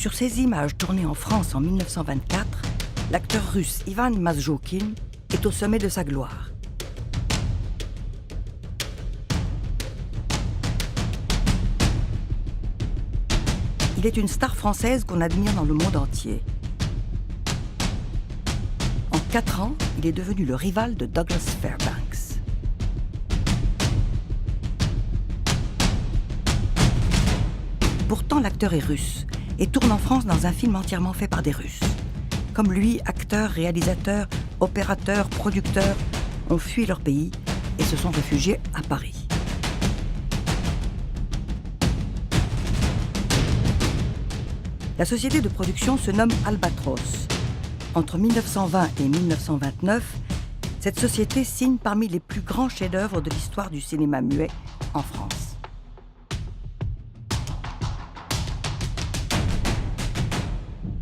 Sur ces images tournées en France en 1924, l'acteur russe Ivan Mazjokin est au sommet de sa gloire. Il est une star française qu'on admire dans le monde entier. En 4 ans, il est devenu le rival de Douglas Fairbanks. Pourtant, l'acteur est russe et tourne en France dans un film entièrement fait par des Russes. Comme lui, acteurs, réalisateurs, opérateurs, producteurs ont fui leur pays et se sont réfugiés à Paris. La société de production se nomme Albatros. Entre 1920 et 1929, cette société signe parmi les plus grands chefs-d'œuvre de l'histoire du cinéma muet en France.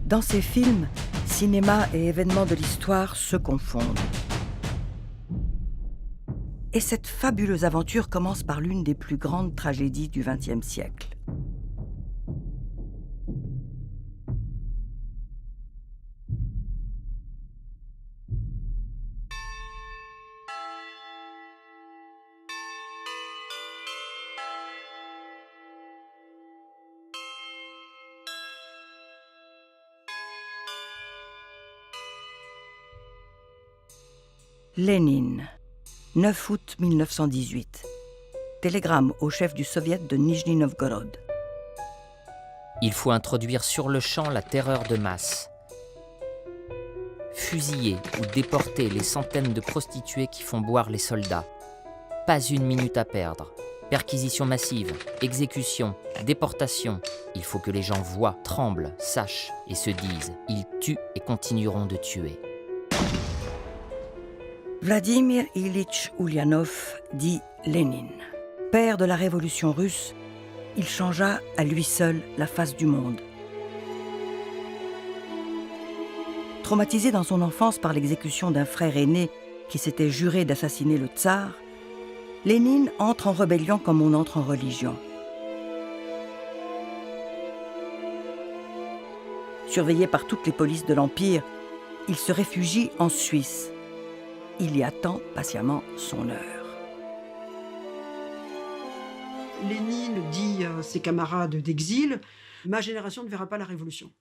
Dans ces films, cinéma et événements de l'histoire se confondent. Et cette fabuleuse aventure commence par l'une des plus grandes tragédies du XXe siècle. Lénine, 9 août 1918. Télégramme au chef du soviet de Nijni Novgorod. Il faut introduire sur le champ la terreur de masse. Fusiller ou déporter les centaines de prostituées qui font boire les soldats. Pas une minute à perdre. Perquisition massive, exécution, déportation. Il faut que les gens voient, tremblent, sachent et se disent « Ils tuent et continueront de tuer ». Vladimir Ilitch Ulyanov dit Lénine. Père de la révolution russe, il changea à lui seul la face du monde. Traumatisé dans son enfance par l'exécution d'un frère aîné qui s'était juré d'assassiner le tsar, Lénine entre en rébellion comme on entre en religion. Surveillé par toutes les polices de l'Empire, il se réfugie en Suisse. Il y attend patiemment son heure. Lénine dit à ses camarades d'exil « Ma génération ne verra pas la révolution ».